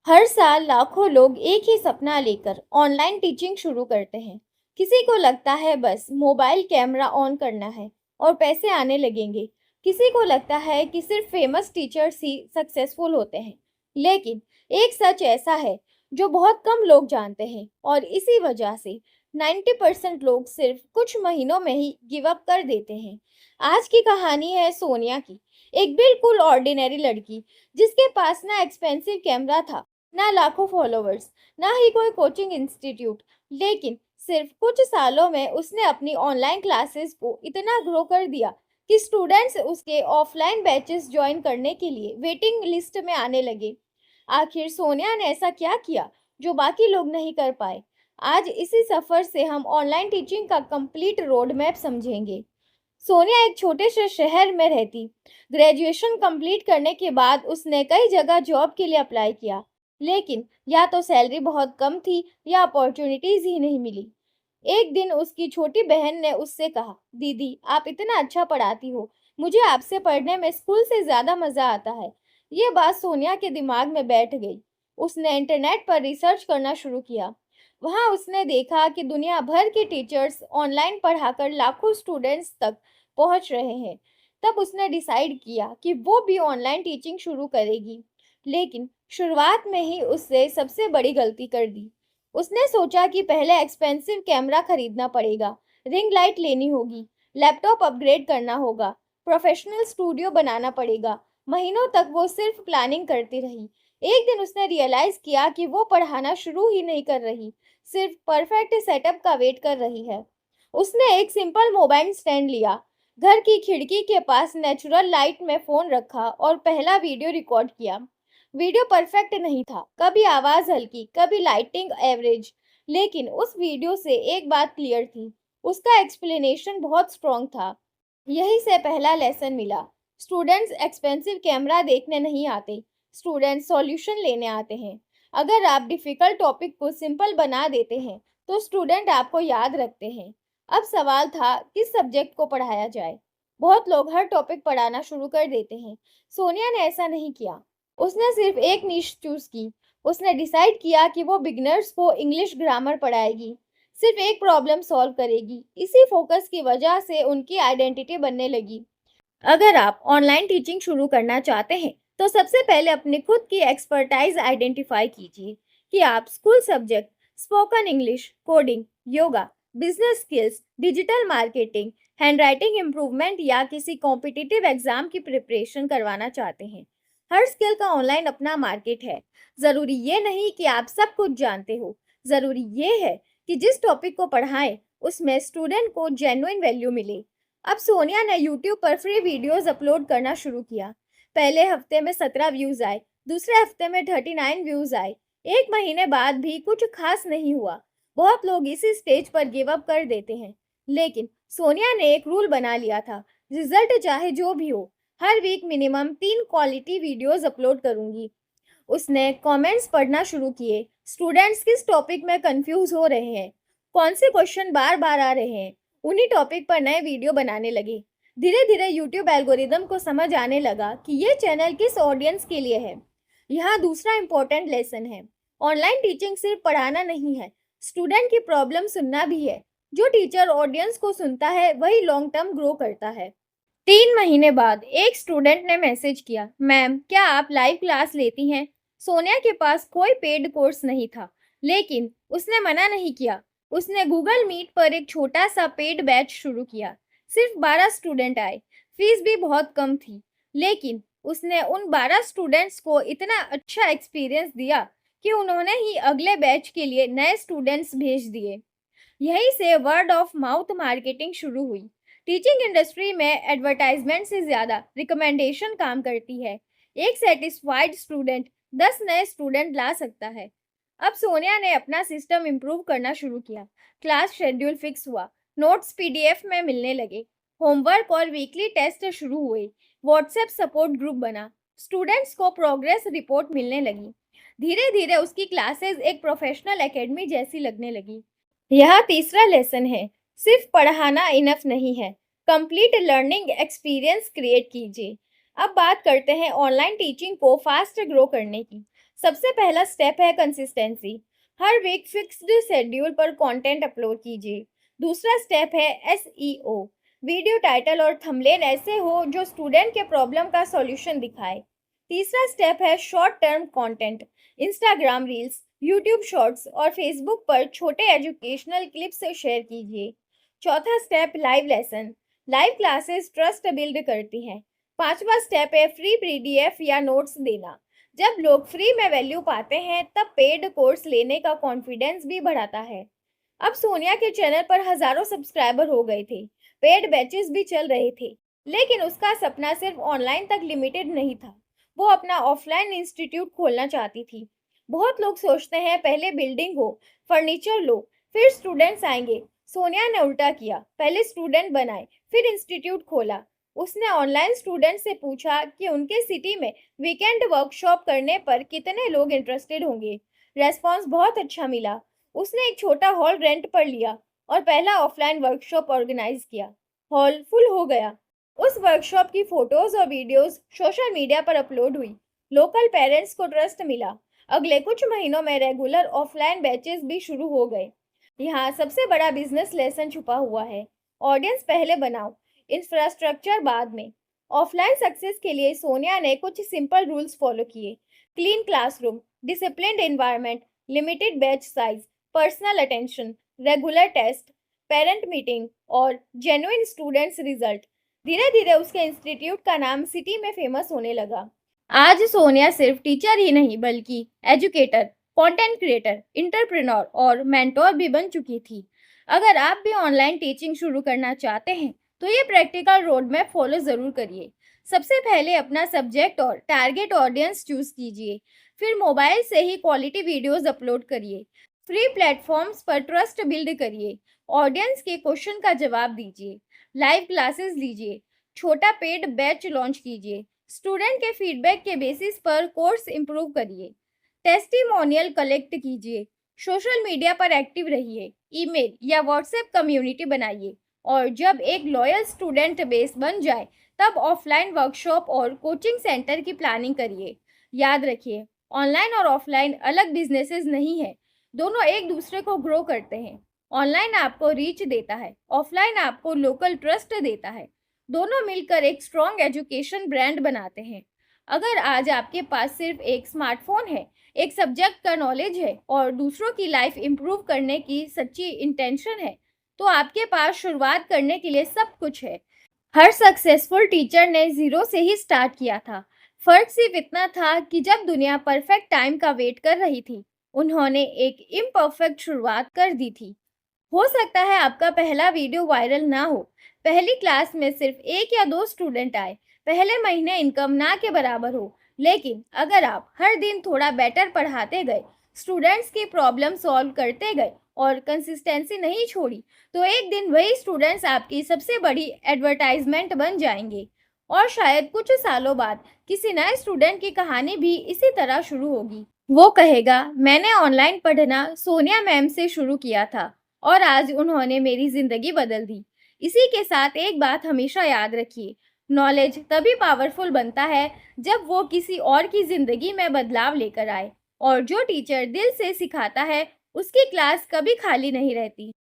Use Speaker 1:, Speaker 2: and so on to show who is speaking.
Speaker 1: हर साल लाखों लोग एक ही सपना लेकर ऑनलाइन टीचिंग शुरू करते हैं। किसी को लगता है बस मोबाइल कैमरा ऑन करना है और पैसे आने लगेंगे। किसी को लगता है कि सिर्फ फेमस टीचर्स ही सक्सेसफुल होते हैं। लेकिन एक सच ऐसा है जो बहुत कम लोग जानते हैं और इसी वजह से 90% लोग सिर्फ कुछ महीनों में ही गिव अप कर देते हैं। आज की कहानी है सोनिया की, एक बिल्कुल ऑर्डिनरी लड़की जिसके पास ना एक्सपेंसिव कैमरा था, ना लाखों फॉलोवर्स, ना ही कोई कोचिंग इंस्टीट्यूट, लेकिन सिर्फ कुछ सालों में उसने अपनी ऑनलाइन क्लासेस को इतना ग्रो कर दिया कि स्टूडेंट्स उसके ऑफलाइन बैचेस ज्वाइन करने के लिए वेटिंग लिस्ट में आने लगे। आखिर सोनिया ने ऐसा क्या किया जो बाकी लोग नहीं कर पाए? आज इसी सफर से हम ऑनलाइन टीचिंग का कंप्लीट रोड मैप समझेंगे। सोनिया एक छोटे से शहर में रहती। ग्रेजुएशन कंप्लीट करने के बाद उसने कई जगह जॉब के लिए अप्लाई किया, लेकिन या तो सैलरी बहुत कम थी या अपॉर्चुनिटीज ही नहीं मिली। एक दिन उसकी छोटी बहन ने उससे कहा, दीदी आप इतना अच्छा पढ़ाती हो, मुझे आपसे पढ़ने में स्कूल से ज़्यादा मज़ा आता है। ये बात सोनिया के दिमाग में बैठ गई। उसने इंटरनेट पर रिसर्च करना शुरू किया। वहाँ उसने देखा कि दुनिया भर के टीचर्स ऑनलाइन पढ़ाकर लाखों स्टूडेंट्स तक पहुँच रहे हैं। तब उसने डिसाइड किया कि वो भी ऑनलाइन टीचिंग शुरू करेगी। लेकिन शुरुआत में ही उससे सबसे बड़ी गलती कर दी। उसने सोचा कि पहले एक्सपेंसिव कैमरा खरीदना पड़ेगा, रिंग लाइट लेनी होगी, लैपटॉप अपग्रेड करना होगा, प्रोफेशनल स्टूडियो बनाना पड़ेगा। महीनों तक वो सिर्फ प्लानिंग करती रही। एक दिन उसने रियलाइज किया कि वो पढ़ाना शुरू ही नहीं कर रही, सिर्फ परफेक्ट सेटअप का वेट कर रही है। उसने एक सिंपल मोबाइल स्टैंड लिया, घर की खिड़की के पास नेचुरल लाइट में फोन रखा और पहला वीडियो रिकॉर्ड किया। वीडियो परफेक्ट नहीं था, कभी आवाज हल्की, कभी लाइटिंग एवरेज, लेकिन उस वीडियो से एक बात क्लियर थी, उसका एक्सप्लेनेशन बहुत स्ट्रॉन्ग था। यही से पहला लेसन मिला। स्टूडेंट्स एक्सपेंसिव कैमरा देखने नहीं आते, स्टूडेंट्स सॉल्यूशन लेने आते हैं। अगर आप डिफिकल्ट टॉपिक को सिंपल बना देते हैं तो स्टूडेंट आपको याद रखते हैं। अब सवाल था किस सब्जेक्ट को पढ़ाया जाए। बहुत लोग हर टॉपिक पढ़ाना शुरू कर देते हैं। सोनिया ने ऐसा नहीं किया। उसने सिर्फ एक निश चूज की। उसने डिसाइड किया कि वो बिगिनर्स को इंग्लिश ग्रामर पढ़ाएगी, सिर्फ एक प्रॉब्लम सॉल्व करेगी। इसी फोकस की वजह से उनकी आइडेंटिटी बनने लगी। अगर आप ऑनलाइन टीचिंग शुरू करना चाहते हैं तो सबसे पहले अपनी खुद की एक्सपर्टाइज आइडेंटिफाई कीजिए कि आप school subject, spoken English, coding, yoga, business skills, digital marketing, handwriting improvement या किसी कॉम्पिटिटिव एग्जाम की प्रिपरेशन करवाना चाहते हैं। हर स्किल का ऑनलाइन अपना मार्केट है। ज़रूरी ये नहीं कि आप सब कुछ जानते हो, ज़रूरी ये है कि जिस टॉपिक को पढ़ाएं उसमें स्टूडेंट को जेन्युइन वैल्यू मिले। अब सोनिया ने यूट्यूब पर फ्री वीडियोस अपलोड करना शुरू किया। पहले हफ्ते में 17 व्यूज आए, दूसरे हफ्ते में 39 व्यूज आए। एक महीने बाद भी कुछ खास नहीं हुआ। बहुत लोग इसी स्टेज पर गिव अप कर देते हैं, लेकिन सोनिया ने एक रूल बना लिया था, रिजल्ट चाहे जो भी हो, हर week minimum 3 quality videos upload करूंगी। उसने कमेंट्स पढ़ना शुरू किए। स्टूडेंट्स किस टॉपिक में कंफ्यूज हो रहे हैं, कौन से क्वेश्चन बार बार आ रहे हैं, उन्हीं टॉपिक पर नए वीडियो बनाने लगे। धीरे धीरे यूट्यूब एल्गोरिदम को समझ आने लगा कि ये चैनल किस ऑडियंस के लिए है। यहाँ दूसरा इम्पोर्टेंट लेसन है, ऑनलाइन टीचिंग सिर्फ पढ़ाना नहीं है, स्टूडेंट की प्रॉब्लम सुनना भी है। जो टीचर ऑडियंस को सुनता है वही लॉन्ग टर्म ग्रो करता है। 3 महीने बाद एक स्टूडेंट ने मैसेज किया, मैम क्या आप लाइव क्लास लेती हैं? सोनिया के पास कोई पेड कोर्स नहीं था, लेकिन उसने मना नहीं किया। उसने गूगल मीट पर एक छोटा सा पेड बैच शुरू किया। सिर्फ 12 स्टूडेंट आए, फीस भी बहुत कम थी, लेकिन उसने उन 12 स्टूडेंट्स को इतना अच्छा एक्सपीरियंस दिया कि उन्होंने ही अगले बैच के लिए नए स्टूडेंट्स भेज दिए। यहीं से वर्ड ऑफ माउथ मार्केटिंग शुरू हुई। टीचिंग इंडस्ट्री में एडवर्टाइजमेंट से ज़्यादा रिकमेंडेशन काम करती है। एक सेटिस्फाइड स्टूडेंट 10 नए स्टूडेंट ला सकता है। अब सोनिया ने अपना सिस्टम इम्प्रूव करना शुरू किया। क्लास शेड्यूल फिक्स हुआ, नोट्स पीडीएफ में मिलने लगे, होमवर्क और वीकली टेस्ट शुरू हुए, व्हाट्सएप सपोर्ट ग्रुप बना, स्टूडेंट्स को प्रोग्रेस रिपोर्ट मिलने लगी। धीरे धीरे उसकी क्लासेस एक प्रोफेशनल एकेडमी जैसी लगने लगी। यह तीसरा लेसन है, सिर्फ पढ़ाना इनफ नहीं है, कंप्लीट लर्निंग एक्सपीरियंस क्रिएट कीजिए। अब बात करते हैं ऑनलाइन टीचिंग को फास्ट ग्रो करने की। सबसे पहला स्टेप है कंसिस्टेंसी। हर वीक फिक्स्ड शेड्यूल पर कंटेंट अपलोड कीजिए। दूसरा स्टेप है एसईओ। वीडियो टाइटल और थंबनेल ऐसे हो जो स्टूडेंट के प्रॉब्लम का सॉल्यूशन दिखाए। तीसरा स्टेप है short term content. Instagram reels, YouTube shorts और फेसबुक पर छोटे एजुकेशनल क्लिप्स शेयर कीजिए। चौथा step live lesson. Live classes trust build करती हैं। पांचवा स्टेप है फ्री पीडीएफ या नोट्स देना। जब लोग फ्री में वैल्यू पाते हैं तब पेड कोर्स लेने का कॉन्फिडेंस भी बढ़ाता है। अब सोनिया के चैनल पर हजारों सब्सक्राइबर हो गए थे। पेड बैचेस भी चल रहे थे। लेकिन उसका सपना सिर्फ ऑनलाइन तक लिमिटेड नहीं था। वो अपना ऑफलाइन इंस्टीट्यूट खोलना चाहती थी। बहुत लोग सोचते हैं पहले बिल्डिंग हो, फर्नीचर लो, फिर स्टूडेंट्स आएंगे। सोनिया ने उल्टा किया, पहले स्टूडेंट बनाए, फिर इंस्टीट्यूट खोला। उसने ऑनलाइन स्टूडेंट से पूछा कि उनके सिटी में वीकेंड वर्कशॉप करने पर कितने लोग इंटरेस्टेड होंगे। रेस्पॉन्स बहुत अच्छा मिला। उसने एक छोटा हॉल रेंट पर लिया और पहला ऑफलाइन वर्कशॉप ऑर्गेनाइज किया। हॉल फुल हो गया। उस वर्कशॉप की फोटोज और वीडियोस सोशल मीडिया पर अपलोड हुई। लोकल पेरेंट्स को ट्रस्ट मिला। अगले कुछ महीनों में रेगुलर ऑफलाइन बैचेस भी शुरू हो गए। यहाँ सबसे बड़ा बिजनेस लेसन छुपा हुआ है। ऑडियंस पहले बनाओ, इंफ्रास्ट्रक्चर बाद में। ऑफलाइन सक्सेस के लिए सोनिया ने कुछ सिंपल रूल्स फॉलो किए। Clean classroom, disciplined environment, limited batch size, personal attention, regular test, parent meeting और जेन्युइन स्टूडेंट्स रिजल्ट। धीरे धीरे उसके इंस्टीट्यूट का नाम सिटी में फेमस होने लगा। आज सोनिया सिर्फ टीचर ही नहीं बल्कि एजुकेटर, कंटेंट क्रिएटर, एंटरप्रेन्योर और मेंटोर भी बन चुकी थी। अगर आप भी ऑनलाइन टीचिंग शुरू करना चाहते हैं तो ये प्रैक्टिकल रोड मैप फॉलो जरूर करिए। सबसे पहले अपना सब्जेक्ट और टारगेट ऑडियंस चूज कीजिए। फिर मोबाइल से ही क्वालिटी वीडियोस अपलोड करिए। फ्री प्लेटफॉर्म्स पर ट्रस्ट बिल्ड करिए। ऑडियंस के क्वेश्चन का जवाब दीजिए। लाइव क्लासेस लीजिए। छोटा पेड बैच लॉन्च कीजिए। स्टूडेंट के फीडबैक के बेसिस पर कोर्स इंप्रूव करिए। टेस्टिमोनियल कलेक्ट कीजिए। सोशल मीडिया पर एक्टिव रहिए। ईमेल या व्हाट्सएप कम्युनिटी बनाइए। और जब एक लॉयल स्टूडेंट बेस बन जाए तब ऑफलाइन वर्कशॉप और कोचिंग सेंटर की प्लानिंग करिए। याद रखिए, ऑनलाइन और ऑफलाइन अलग बिजनेसेस नहीं है। दोनों एक दूसरे को ग्रो करते हैं। ऑनलाइन आपको रीच देता है, ऑफलाइन आपको लोकल ट्रस्ट देता है। दोनों मिलकर एक स्ट्रॉन्ग एजुकेशन ब्रांड बनाते हैं। अगर आज आपके पास सिर्फ एक स्मार्टफोन है, एक सब्जेक्ट का नॉलेज है और दूसरों की लाइफ इम्प्रूव करने की सच्ची इंटेंशन है तो आपके पास शुरुआत करने के लिए सब कुछ है। हर सक्सेसफुल टीचर ने जीरो से ही स्टार्ट किया था। फर्क सिर्फ इतना था कि जब दुनिया परफेक्ट टाइम का वेट कर रही थी, उन्होंने एक इम्परफेक्ट शुरुआत कर दी थी। हो सकता है आपका पहला वीडियो वायरल ना हो, पहली क्लास में सिर्फ एक या दो स्टूडेंट आए, पहले महीने इनकम ना के बराबर हो, लेकिन अगर आप हर दिन थोड़ा बेटर पढ़ाते गए, स्टूडेंट्स की प्रॉब्लम सॉल्व करते गए और कंसिस्टेंसी नहीं छोड़ी, तो एक दिन वही स्टूडेंट्स आपकी सबसे बड़ी एडवर्टाइजमेंट बन जाएंगे। और शायद कुछ सालों बाद किसी नए स्टूडेंट की कहानी भी इसी तरह शुरू होगी। वो कहेगा, मैंने ऑनलाइन पढ़ना सोनिया मैम से शुरू किया था और आज उन्होंने मेरी जिंदगी बदल दी। इसी के साथ एक बात हमेशा याद रखिए, नॉलेज तभी पावरफुल बनता है जब वो किसी और की जिंदगी में बदलाव लेकर आए। और जो टीचर दिल से सिखाता है उसकी क्लास कभी खाली नहीं रहती।